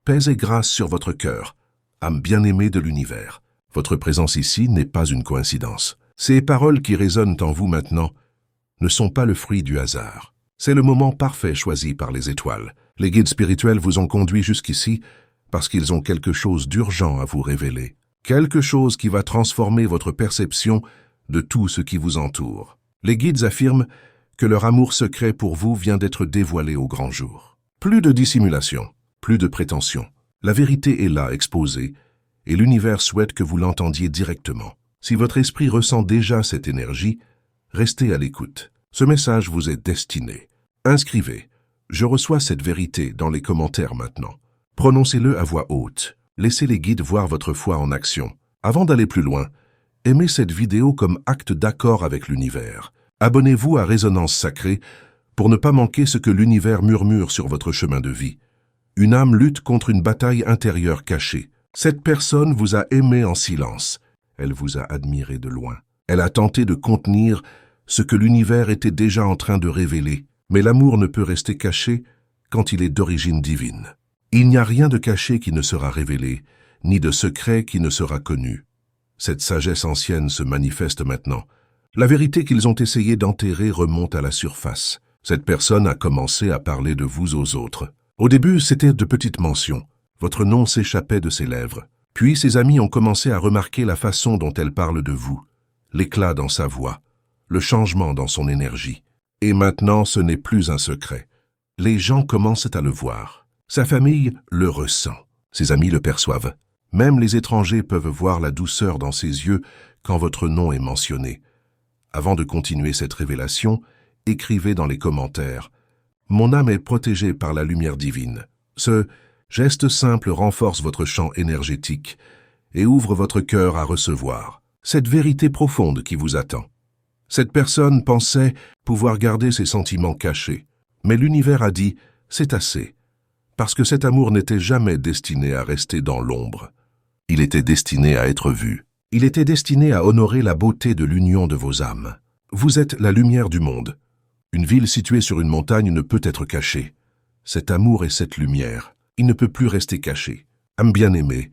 paix et grâce sur votre cœur, âme bien-aimée de l'univers. Votre présence ici n'est pas une coïncidence. Ces paroles qui résonnent en vous maintenant ne sont pas le fruit du hasard. C'est le moment parfait choisi par les étoiles. Les guides spirituels vous ont conduit jusqu'ici parce qu'ils ont quelque chose d'urgent à vous révéler. Quelque chose qui va transformer votre perception de tout ce qui vous entoure. Les guides affirment que leur amour secret pour vous vient d'être dévoilé au grand jour. Plus de dissimulation, plus de prétention. La vérité est là, exposée, et l'univers souhaite que vous l'entendiez directement. Si votre esprit ressent déjà cette énergie, restez à l'écoute. Ce message vous est destiné. Inscrivez « Je reçois cette vérité » dans les commentaires maintenant. Prononcez-le à voix haute. Laissez les guides voir votre foi en action. Avant d'aller plus loin, aimez cette vidéo comme acte d'accord avec l'univers. Abonnez-vous à Résonance Sacrée pour ne pas manquer ce que l'univers murmure sur votre chemin de vie. Une âme lutte contre une bataille intérieure cachée. Cette personne vous a aimé en silence. Elle vous a admiré de loin. Elle a tenté de contenir ce que l'univers était déjà en train de révéler. Mais l'amour ne peut rester caché quand il est d'origine divine. Il n'y a rien de caché qui ne sera révélé, ni de secret qui ne sera connu. Cette sagesse ancienne se manifeste maintenant. La vérité qu'ils ont essayé d'enterrer remonte à la surface. Cette personne a commencé à parler de vous aux autres. Au début, c'était de petites mentions. Votre nom s'échappait de ses lèvres. Puis ses amis ont commencé à remarquer la façon dont elle parle de vous, l'éclat dans sa voix, le changement dans son énergie. Et maintenant, ce n'est plus un secret. Les gens commencent à le voir. Sa famille le ressent. Ses amis le perçoivent. Même les étrangers peuvent voir la douceur dans ses yeux quand votre nom est mentionné. Avant de continuer cette révélation, écrivez dans les commentaires « Mon âme est protégée par la lumière divine ». Ce geste simple renforce votre champ énergétique et ouvre votre cœur à recevoir cette vérité profonde qui vous attend. Cette personne pensait pouvoir garder ses sentiments cachés, mais l'univers a dit « c'est assez », parce que cet amour n'était jamais destiné à rester dans l'ombre. Il était destiné à être vu. Il était destiné à honorer la beauté de l'union de vos âmes. Vous êtes la lumière du monde. Une ville située sur une montagne ne peut être cachée. Cet amour et cette lumière, il ne peut plus rester caché. Âme bien-aimée,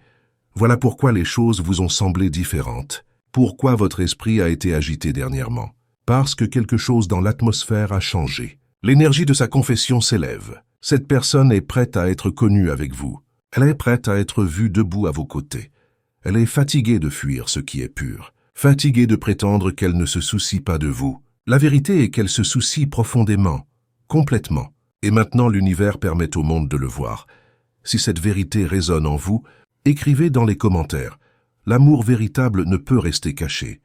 voilà pourquoi les choses vous ont semblé différentes. Pourquoi votre esprit a été agité dernièrement? Parce que quelque chose dans l'atmosphère a changé. L'énergie de sa confession s'élève. Cette personne est prête à être connue avec vous. Elle est prête à être vue debout à vos côtés. Elle est fatiguée de fuir ce qui est pur, fatiguée de prétendre qu'elle ne se soucie pas de vous. La vérité est qu'elle se soucie profondément, complètement. Et maintenant l'univers permet au monde de le voir. Si cette vérité résonne en vous, écrivez dans les commentaires. L'amour véritable ne peut rester caché.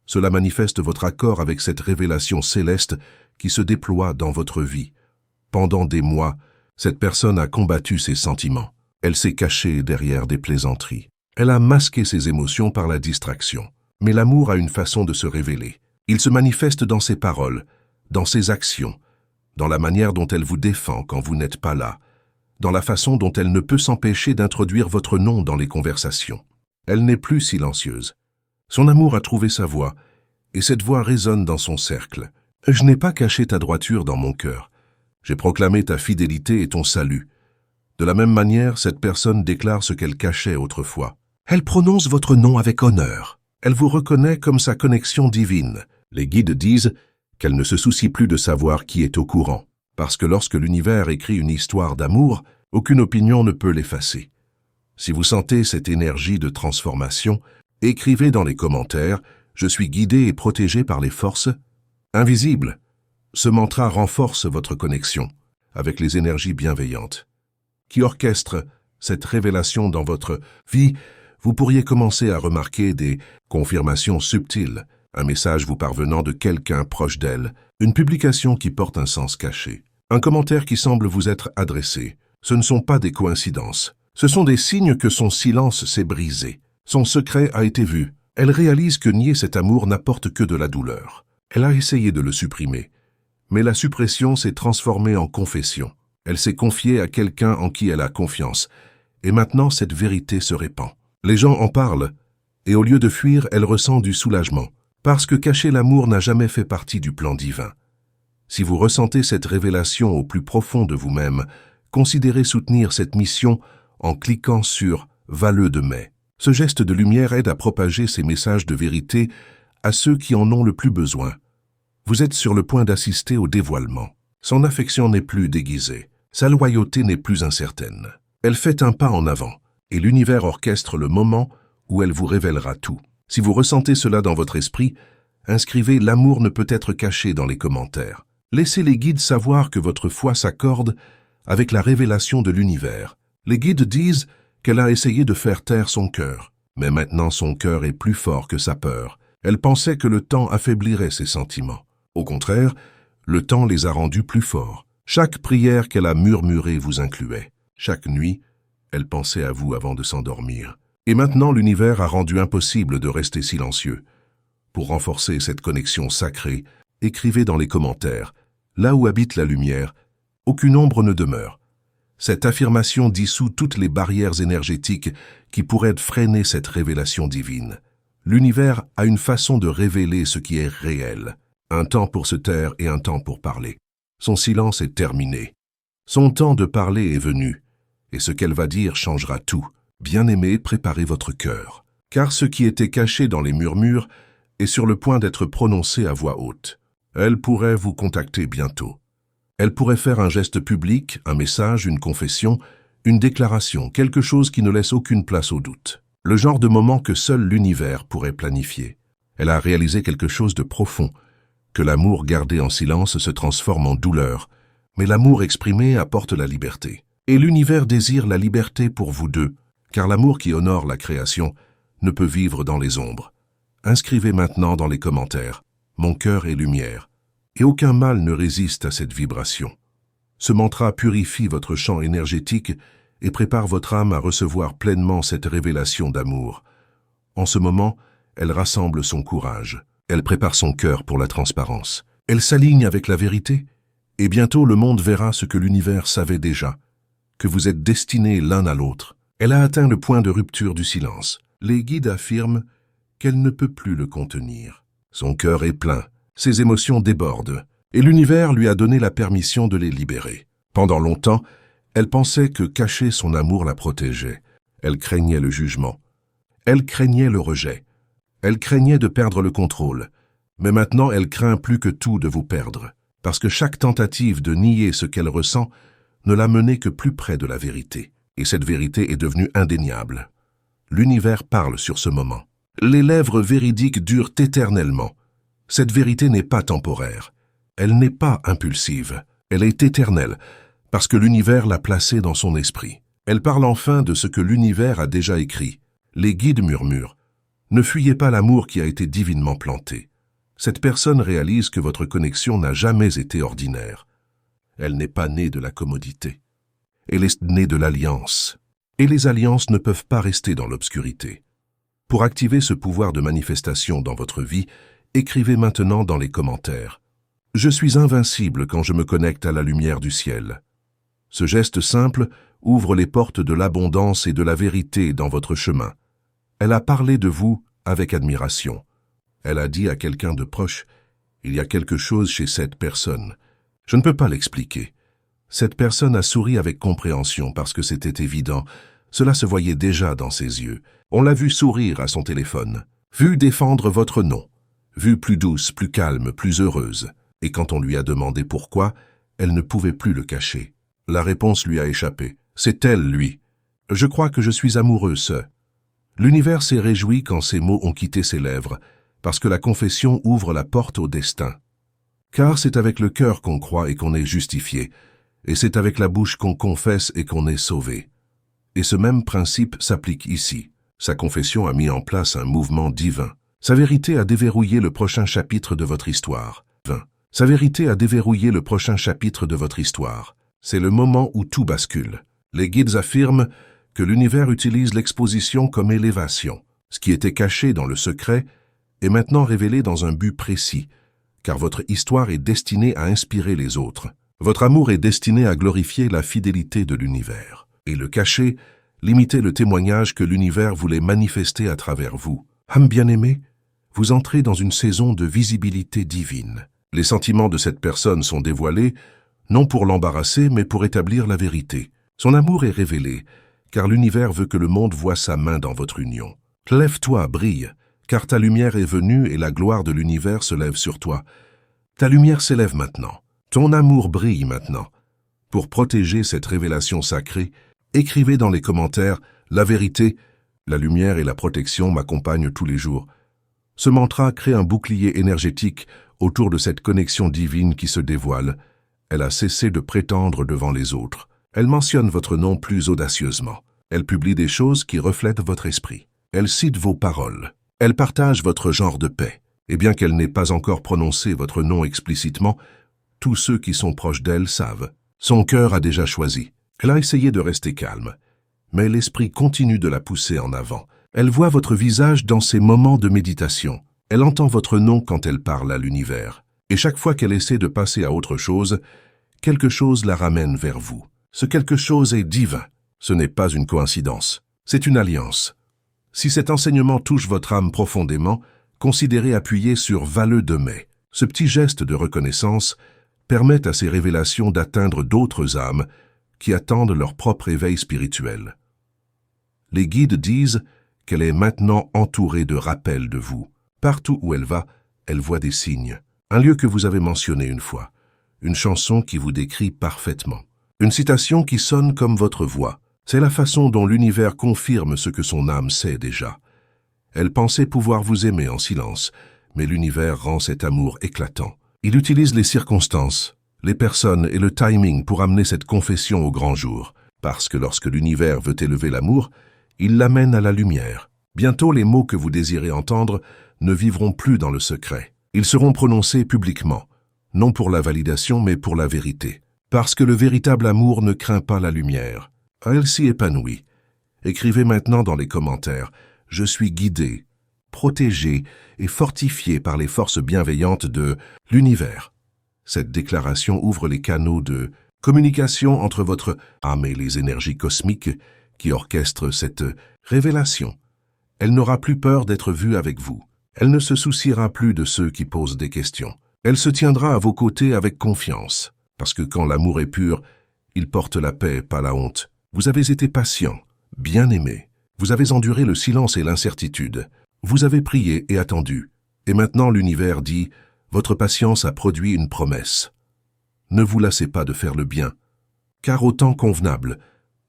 Cela manifeste votre accord avec cette révélation céleste qui se déploie dans votre vie. Pendant des mois, cette personne a combattu ses sentiments. Elle s'est cachée derrière des plaisanteries. Elle a masqué ses émotions par la distraction. Mais l'amour a une façon de se révéler. Il se manifeste dans ses paroles, dans ses actions, dans la manière dont elle vous défend quand vous n'êtes pas là, dans la façon dont elle ne peut s'empêcher d'introduire votre nom dans les conversations. Elle n'est plus silencieuse. Son amour a trouvé sa voix, et cette voix résonne dans son cercle. « Je n'ai pas caché ta droiture dans mon cœur. J'ai proclamé ta fidélité et ton salut. » De la même manière, cette personne déclare ce qu'elle cachait autrefois. Elle prononce votre nom avec honneur. Elle vous reconnaît comme sa connexion divine. Les guides disent qu'elle ne se soucie plus de savoir qui est au courant, parce que lorsque l'univers écrit une histoire d'amour, aucune opinion ne peut l'effacer. Si vous sentez cette énergie de transformation, écrivez dans les commentaires « Je suis guidé et protégé par les forces invisibles ». Ce mantra renforce votre connexion avec les énergies bienveillantes qui orchestrent cette révélation dans votre vie. Vous pourriez commencer à remarquer des confirmations subtiles, un message vous parvenant de quelqu'un proche d'elle, une publication qui porte un sens caché, un commentaire qui semble vous être adressé. Ce ne sont pas des coïncidences. Ce sont des signes que son silence s'est brisé. Son secret a été vu. Elle réalise que nier cet amour n'apporte que de la douleur. Elle a essayé de le supprimer. Mais la suppression s'est transformée en confession. Elle s'est confiée à quelqu'un en qui elle a confiance. Et maintenant, cette vérité se répand. Les gens en parlent. Et au lieu de fuir, elle ressent du soulagement. Parce que cacher l'amour n'a jamais fait partie du plan divin. Si vous ressentez cette révélation au plus profond de vous-même, considérez soutenir cette mission en cliquant sur « Valleux de mai ». Ce geste de lumière aide à propager ces messages de vérité à ceux qui en ont le plus besoin. Vous êtes sur le point d'assister au dévoilement. Son affection n'est plus déguisée. Sa loyauté n'est plus incertaine. Elle fait un pas en avant, et l'univers orchestre le moment où elle vous révélera tout. Si vous ressentez cela dans votre esprit, inscrivez « L'amour ne peut être caché » dans les commentaires. Laissez les guides savoir que votre foi s'accorde avec la révélation de l'univers. Les guides disent qu'elle a essayé de faire taire son cœur, mais maintenant son cœur est plus fort que sa peur. Elle pensait que le temps affaiblirait ses sentiments. Au contraire, le temps les a rendus plus forts. Chaque prière qu'elle a murmurée vous incluait. Chaque nuit, elle pensait à vous avant de s'endormir. Et maintenant, l'univers a rendu impossible de rester silencieux. Pour renforcer cette connexion sacrée, écrivez dans les commentaires « Là où habite la lumière, aucune ombre ne demeure ». Cette affirmation dissout toutes les barrières énergétiques qui pourraient freiner cette révélation divine. L'univers a une façon de révéler ce qui est réel. Un temps pour se taire et un temps pour parler. Son silence est terminé. Son temps de parler est venu, et ce qu'elle va dire changera tout. Bien-aimé, préparez votre cœur, car ce qui était caché dans les murmures est sur le point d'être prononcé à voix haute. Elle pourrait vous contacter bientôt. Elle pourrait faire un geste public, un message, une confession, une déclaration, quelque chose qui ne laisse aucune place au doute. Le genre de moment que seul l'univers pourrait planifier. Elle a réalisé quelque chose de profond, que l'amour gardé en silence se transforme en douleur, mais l'amour exprimé apporte la liberté. Et l'univers désire la liberté pour vous deux, car l'amour qui honore la création ne peut vivre dans les ombres. Inscrivez maintenant dans les commentaires « Mon cœur est lumière » et aucun mal ne résiste à cette vibration. Ce mantra purifie votre champ énergétique et prépare votre âme à recevoir pleinement cette révélation d'amour. En ce moment, elle rassemble son courage. Elle prépare son cœur pour la transparence. Elle s'aligne avec la vérité, et bientôt le monde verra ce que l'univers savait déjà, que vous êtes destinés l'un à l'autre. Elle a atteint le point de rupture du silence. Les guides affirment qu'elle ne peut plus le contenir. Son cœur est plein, ses émotions débordent, et l'univers lui a donné la permission de les libérer. Pendant longtemps, elle pensait que cacher son amour la protégeait. Elle craignait le jugement. Elle craignait le rejet. Elle craignait de perdre le contrôle. Mais maintenant, elle craint plus que tout de vous perdre, parce que chaque tentative de nier ce qu'elle ressent ne l'a menée que plus près de la vérité. Et cette vérité est devenue indéniable. L'univers parle sur ce moment. Les lèvres véridiques durent éternellement. Cette vérité n'est pas temporaire. Elle n'est pas impulsive. Elle est éternelle, parce que l'univers l'a placée dans son esprit. Elle parle enfin de ce que l'univers a déjà écrit. Les guides murmurent. Ne fuyez pas l'amour qui a été divinement planté. Cette personne réalise que votre connexion n'a jamais été ordinaire. Elle n'est pas née de la commodité. Elle est née de l'alliance. Et les alliances ne peuvent pas rester dans l'obscurité. Pour activer ce pouvoir de manifestation dans votre vie, écrivez maintenant dans les commentaires « Je suis invincible quand je me connecte à la lumière du ciel ». Ce geste simple ouvre les portes de l'abondance et de la vérité dans votre chemin. Elle a parlé de vous avec admiration. Elle a dit à quelqu'un de proche « Il y a quelque chose chez cette personne. Je ne peux pas l'expliquer. » Cette personne a souri avec compréhension parce que c'était évident. Cela se voyait déjà dans ses yeux. On l'a vu sourire à son téléphone, vu défendre votre nom, vu plus douce, plus calme, plus heureuse. Et quand on lui a demandé pourquoi, elle ne pouvait plus le cacher. La réponse lui a échappé. C'est elle, lui. Je crois que je suis amoureuse. L'univers s'est réjoui quand ces mots ont quitté ses lèvres, parce que la confession ouvre la porte au destin. Car c'est avec le cœur qu'on croit et qu'on est justifié, et c'est avec la bouche qu'on confesse et qu'on est sauvé. Et ce même principe s'applique ici. Sa confession a mis en place un mouvement divin. Sa vérité a déverrouillé le prochain chapitre de votre histoire. Sa vérité a déverrouillé le prochain chapitre de votre histoire. C'est le moment où tout bascule. Les guides affirment que l'univers utilise l'exposition comme élévation. Ce qui était caché dans le secret est maintenant révélé dans un but précis, car votre histoire est destinée à inspirer les autres. Votre amour est destiné à glorifier la fidélité de l'univers. Et le cacher, limiter le témoignage que l'univers voulait manifester à travers vous. Âme bien-aimée, vous entrez dans une saison de visibilité divine. Les sentiments de cette personne sont dévoilés, non pour l'embarrasser, mais pour établir la vérité. Son amour est révélé, car l'univers veut que le monde voie sa main dans votre union. Lève-toi, brille, car ta lumière est venue et la gloire de l'univers se lève sur toi. Ta lumière s'élève maintenant. Ton amour brille maintenant. Pour protéger cette révélation sacrée, écrivez dans les commentaires « La vérité, la lumière et la protection m'accompagnent tous les jours ». Ce mantra crée un bouclier énergétique autour de cette connexion divine qui se dévoile. Elle a cessé de prétendre devant les autres. Elle mentionne votre nom plus audacieusement. Elle publie des choses qui reflètent votre esprit. Elle cite vos paroles. Elle partage votre genre de paix. Et bien qu'elle n'ait pas encore prononcé votre nom explicitement, tous ceux qui sont proches d'elle savent. Son cœur a déjà choisi. Elle a essayé de rester calme, mais l'esprit continue de la pousser en avant. Elle voit votre visage dans ses moments de méditation. Elle entend votre nom quand elle parle à l'univers. Et chaque fois qu'elle essaie de passer à autre chose, quelque chose la ramène vers vous. Ce quelque chose est divin. Ce n'est pas une coïncidence. C'est une alliance. Si cet enseignement touche votre âme profondément, considérez appuyer sur Valleux de mai. Ce petit geste de reconnaissance permet à ces révélations d'atteindre d'autres âmes qui attendent leur propre éveil spirituel. Les guides disent qu'elle est maintenant entourée de rappels de vous. Partout où elle va, elle voit des signes. Un lieu que vous avez mentionné une fois. Une chanson qui vous décrit parfaitement. Une citation qui sonne comme votre voix. C'est la façon dont l'univers confirme ce que son âme sait déjà. Elle pensait pouvoir vous aimer en silence, mais l'univers rend cet amour éclatant. Il utilise les circonstances, les personnes et le timing pour amener cette confession au grand jour. Parce que lorsque l'univers veut élever l'amour, il l'amène à la lumière. Bientôt, les mots que vous désirez entendre ne vivront plus dans le secret. Ils seront prononcés publiquement, non pour la validation, mais pour la vérité. Parce que le véritable amour ne craint pas la lumière. Elle s'y épanouit. Écrivez maintenant dans les commentaires « Je suis guidé, protégé et fortifié par les forces bienveillantes de l'univers ». Cette déclaration ouvre les canaux de communication entre votre âme et les énergies cosmiques qui orchestrent cette révélation. Elle n'aura plus peur d'être vue avec vous. Elle ne se souciera plus de ceux qui posent des questions. Elle se tiendra à vos côtés avec confiance, parce que quand l'amour est pur, il porte la paix, pas la honte. Vous avez été patient, bien aimé. Vous avez enduré le silence et l'incertitude. Vous avez prié et attendu. Et maintenant l'univers dit, votre patience a produit une promesse. Ne vous lassez pas de faire le bien, car au temps convenable,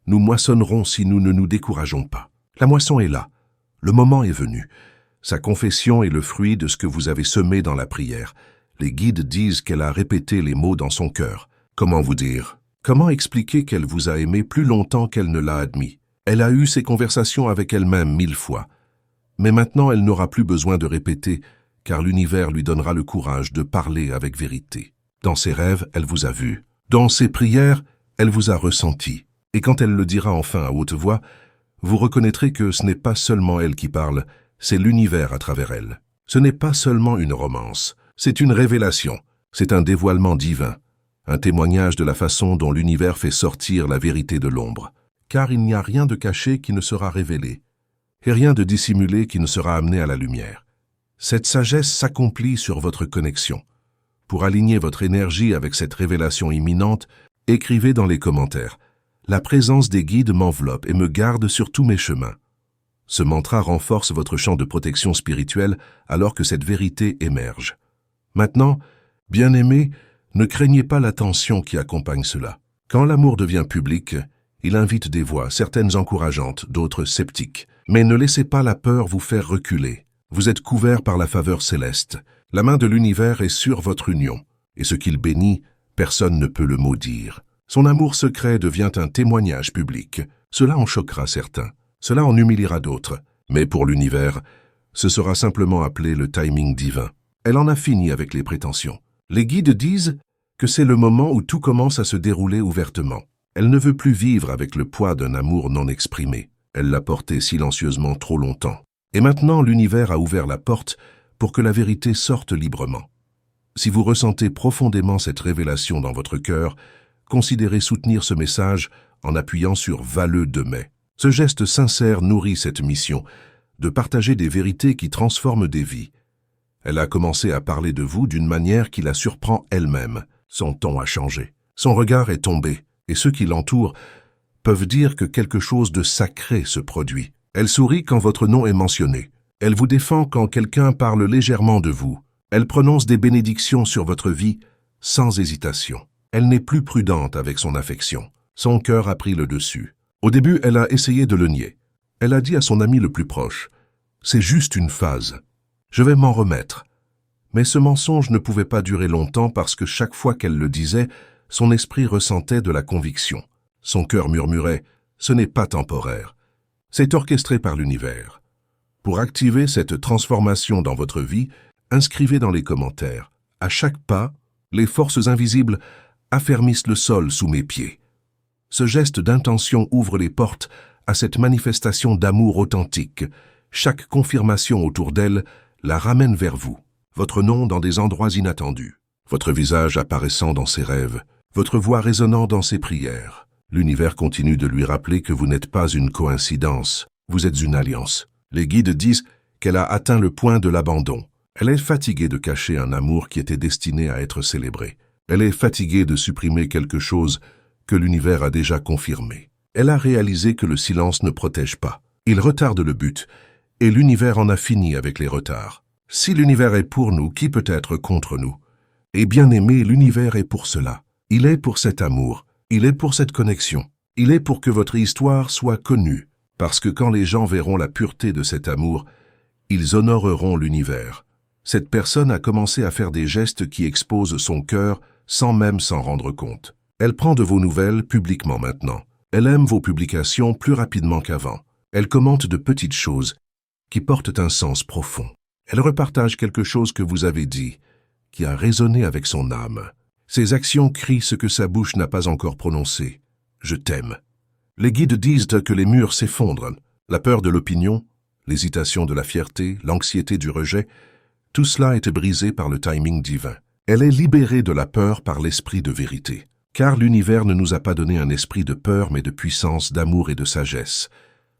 nous moissonnerons si nous ne nous décourageons pas. La moisson est là. Le moment est venu. Sa confession est le fruit de ce que vous avez semé dans la prière. Les guides disent qu'elle a répété les mots dans son cœur. Comment vous dire? Comment expliquer qu'elle vous a aimé plus longtemps qu'elle ne l'a admis? Elle a eu ces conversations avec elle-même 1000 fois. Mais maintenant, elle n'aura plus besoin de répéter, car l'univers lui donnera le courage de parler avec vérité. Dans ses rêves, elle vous a vu. Dans ses prières, elle vous a ressenti. Et quand elle le dira enfin à haute voix, vous reconnaîtrez que ce n'est pas seulement elle qui parle, c'est l'univers à travers elle. Ce n'est pas seulement une romance, c'est une révélation, c'est un dévoilement divin, un témoignage de la façon dont l'univers fait sortir la vérité de l'ombre. Car il n'y a rien de caché qui ne sera révélé, et rien de dissimulé qui ne sera amené à la lumière. Cette sagesse s'accomplit sur votre connexion. Pour aligner votre énergie avec cette révélation imminente, écrivez dans les commentaires « La présence des guides m'enveloppe et me garde sur tous mes chemins ». Ce mantra renforce votre champ de protection spirituelle alors que cette vérité émerge. Maintenant, bien-aimés, ne craignez pas la tension qui accompagne cela. Quand l'amour devient public, il invite des voix, certaines encourageantes, d'autres sceptiques. Mais ne laissez pas la peur vous faire reculer. Vous êtes couverts par la faveur céleste. La main de l'univers est sur votre union. Et ce qu'il bénit, personne ne peut le maudire. Son amour secret devient un témoignage public. Cela en choquera certains. Cela en humiliera d'autres. Mais pour l'univers, ce sera simplement appelé le timing divin. Elle en a fini avec les prétentions. Les guides disent que c'est le moment où tout commence à se dérouler ouvertement. Elle ne veut plus vivre avec le poids d'un amour non exprimé. Elle l'a porté silencieusement trop longtemps. Et maintenant, l'univers a ouvert la porte pour que la vérité sorte librement. Si vous ressentez profondément cette révélation dans votre cœur, considérez soutenir ce message en appuyant sur Valleux de mai. Ce geste sincère nourrit cette mission, de partager des vérités qui transforment des vies. Elle a commencé à parler de vous d'une manière qui la surprend elle-même. Son ton a changé. Son regard est tombé, et ceux qui l'entourent peuvent dire que quelque chose de sacré se produit. Elle sourit quand votre nom est mentionné. Elle vous défend quand quelqu'un parle légèrement de vous. Elle prononce des bénédictions sur votre vie sans hésitation. Elle n'est plus prudente avec son affection. Son cœur a pris le dessus. Au début, elle a essayé de le nier. Elle a dit à son ami le plus proche, « C'est juste une phase. Je vais m'en remettre. » Mais ce mensonge ne pouvait pas durer longtemps parce que chaque fois qu'elle le disait, son esprit ressentait de la conviction. Son cœur murmurait, « Ce n'est pas temporaire. C'est orchestré par l'univers. » Pour activer cette transformation dans votre vie, inscrivez dans les commentaires. À chaque pas, les forces invisibles affermissent le sol sous mes pieds. Ce geste d'intention ouvre les portes à cette manifestation d'amour authentique. Chaque confirmation autour d'elle la ramène vers vous. Votre nom dans des endroits inattendus. Votre visage apparaissant dans ses rêves. Votre voix résonnant dans ses prières. L'univers continue de lui rappeler que vous n'êtes pas une coïncidence. Vous êtes une alliance. Les guides disent qu'elle a atteint le point de l'abandon. Elle est fatiguée de cacher un amour qui était destiné à être célébré. Elle est fatiguée de supprimer quelque chose que l'univers a déjà confirmé. Elle a réalisé que le silence ne protège pas. Il retarde le but, et l'univers en a fini avec les retards. Si l'univers est pour nous, qui peut être contre nous? Et bien aimé, l'univers est pour cela. Il est pour cet amour. Il est pour cette connexion. Il est pour que votre histoire soit connue. Parce que quand les gens verront la pureté de cet amour, ils honoreront l'univers. Cette personne a commencé à faire des gestes qui exposent son cœur sans même s'en rendre compte. Elle prend de vos nouvelles publiquement maintenant. Elle aime vos publications plus rapidement qu'avant. Elle commente de petites choses qui portent un sens profond. Elle repartage quelque chose que vous avez dit, qui a résonné avec son âme. Ses actions crient ce que sa bouche n'a pas encore prononcé. Je t'aime. Les guides disent que les murs s'effondrent. La peur de l'opinion, l'hésitation de la fierté, l'anxiété du rejet, tout cela est brisé par le timing divin. Elle est libérée de la peur par l'esprit de vérité. Car l'univers ne nous a pas donné un esprit de peur mais de puissance, d'amour et de sagesse.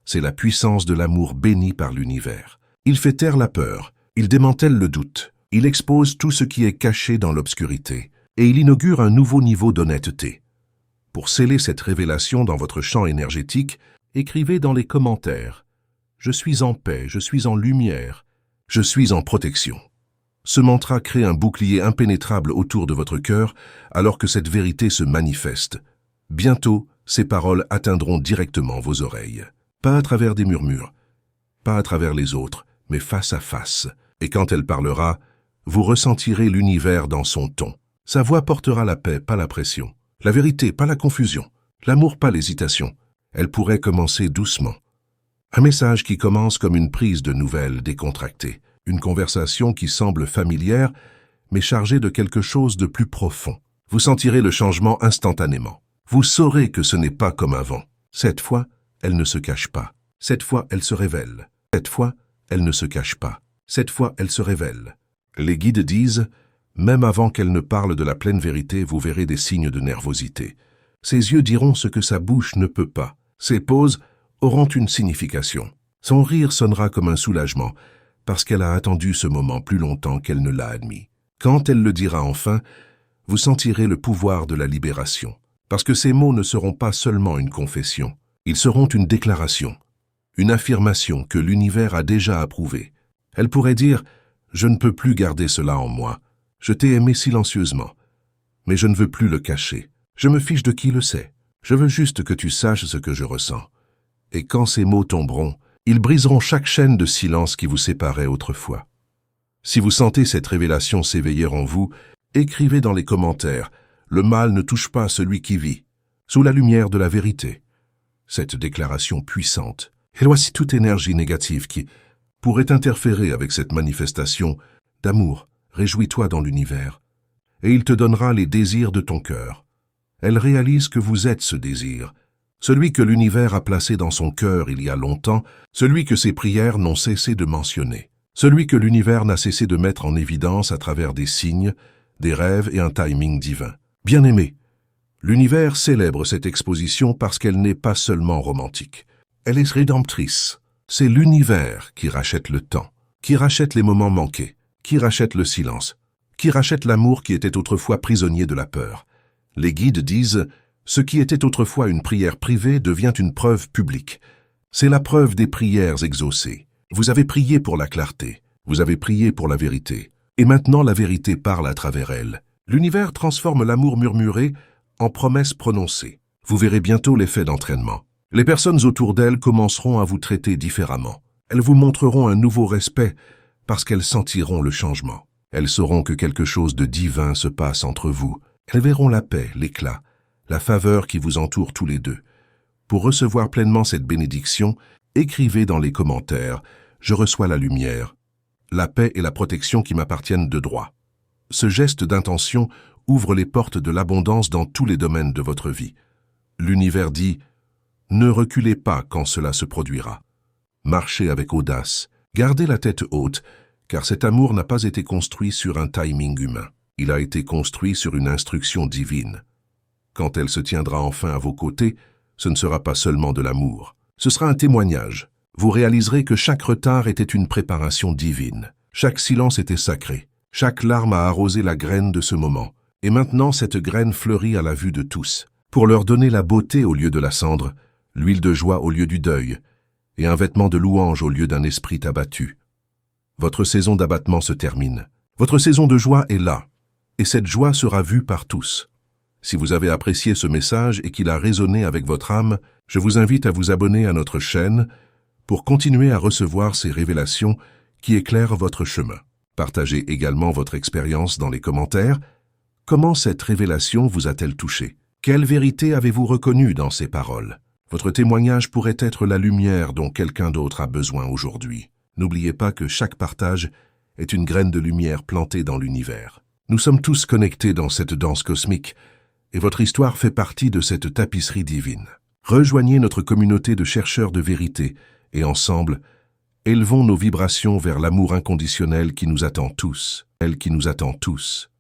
C'est la puissance de l'amour béni par l'univers. Il fait taire la peur, il démantèle le doute, il expose tout ce qui est caché dans l'obscurité, et il inaugure un nouveau niveau d'honnêteté. Pour sceller cette révélation dans votre champ énergétique, écrivez dans les commentaires « Je suis en paix, je suis en lumière, je suis en protection ». Ce mantra crée un bouclier impénétrable autour de votre cœur alors que cette vérité se manifeste. Bientôt, ces paroles atteindront directement vos oreilles. Pas à travers des murmures, pas à travers les autres, mais face à face. Et quand elle parlera, vous ressentirez l'univers dans son ton. Sa voix portera la paix, pas la pression. La vérité, pas la confusion. L'amour, pas l'hésitation. Elle pourrait commencer doucement. Un message qui commence comme une prise de nouvelles décontractée. Une conversation qui semble familière, mais chargée de quelque chose de plus profond. Vous sentirez le changement instantanément. Vous saurez que ce n'est pas comme avant. Cette fois, elle ne se cache pas. Cette fois, elle se révèle. Cette fois, elle ne se cache pas. Cette fois, elle se révèle. Les guides disent, même avant qu'elle ne parle de la pleine vérité, vous verrez des signes de nervosité. Ses yeux diront ce que sa bouche ne peut pas. Ses pauses auront une signification. Son rire sonnera comme un soulagement, parce qu'elle a attendu ce moment plus longtemps qu'elle ne l'a admis. Quand elle le dira enfin, vous sentirez le pouvoir de la libération. Parce que ces mots ne seront pas seulement une confession, ils seront une déclaration, une affirmation que l'univers a déjà approuvée. Elle pourrait dire « Je ne peux plus garder cela en moi. Je t'ai aimé silencieusement. Mais je ne veux plus le cacher. Je me fiche de qui le sait. Je veux juste que tu saches ce que je ressens. » Et quand ces mots tomberont, ils briseront chaque chaîne de silence qui vous séparait autrefois. Si vous sentez cette révélation s'éveiller en vous, écrivez dans les commentaires « Le mal ne touche pas celui qui vit, sous la lumière de la vérité ». Cette déclaration puissante éloigne toute énergie négative qui pourrait interférer avec cette manifestation d'amour. Réjouis-toi dans l'univers, et il te donnera les désirs de ton cœur. Elle réalise que vous êtes ce désir, celui que l'univers a placé dans son cœur il y a longtemps, celui que ses prières n'ont cessé de mentionner, celui que l'univers n'a cessé de mettre en évidence à travers des signes, des rêves et un timing divin. Bien-aimé, l'univers célèbre cette exposition parce qu'elle n'est pas seulement romantique. Elle est rédemptrice. C'est l'univers qui rachète le temps, qui rachète les moments manqués, qui rachète le silence, qui rachète l'amour qui était autrefois prisonnier de la peur. Les guides disent Ce qui était autrefois une prière privée devient une preuve publique. C'est la preuve des prières exaucées. Vous avez prié pour la clarté, vous avez prié pour la vérité, et maintenant la vérité parle à travers elle. L'univers transforme l'amour murmuré en promesses prononcées. Vous verrez bientôt l'effet d'entraînement. Les personnes autour d'elles commenceront à vous traiter différemment. Elles vous montreront un nouveau respect parce qu'elles sentiront le changement. Elles sauront que quelque chose de divin se passe entre vous. Elles verront la paix, l'éclat, la faveur qui vous entoure tous les deux. Pour recevoir pleinement cette bénédiction, écrivez dans les commentaires « Je reçois la lumière, la paix et la protection qui m'appartiennent de droit ». Ce geste d'intention ouvre les portes de l'abondance dans tous les domaines de votre vie. L'univers dit « Ne reculez pas quand cela se produira. Marchez avec audace, gardez la tête haute, car cet amour n'a pas été construit sur un timing humain. Il a été construit sur une instruction divine. Quand elle se tiendra enfin à vos côtés, ce ne sera pas seulement de l'amour. Ce sera un témoignage. Vous réaliserez que chaque retard était une préparation divine. Chaque silence était sacré. Chaque larme a arrosé la graine de ce moment. Et maintenant, cette graine fleurit à la vue de tous. Pour leur donner la beauté au lieu de la cendre, l'huile de joie au lieu du deuil, et un vêtement de louange au lieu d'un esprit abattu. Votre saison d'abattement se termine. Votre saison de joie est là, et cette joie sera vue par tous. Si vous avez apprécié ce message et qu'il a résonné avec votre âme, je vous invite à vous abonner à notre chaîne pour continuer à recevoir ces révélations qui éclairent votre chemin. Partagez également votre expérience dans les commentaires. Comment cette révélation vous a-t-elle touché? Quelle vérité avez-vous reconnue dans ces paroles? Votre témoignage pourrait être la lumière dont quelqu'un d'autre a besoin aujourd'hui. N'oubliez pas que chaque partage est une graine de lumière plantée dans l'univers. Nous sommes tous connectés dans cette danse cosmique, et votre histoire fait partie de cette tapisserie divine. Rejoignez notre communauté de chercheurs de vérité, et ensemble, élevons nos vibrations vers l'amour inconditionnel qui nous attend tous, elle qui nous attend tous.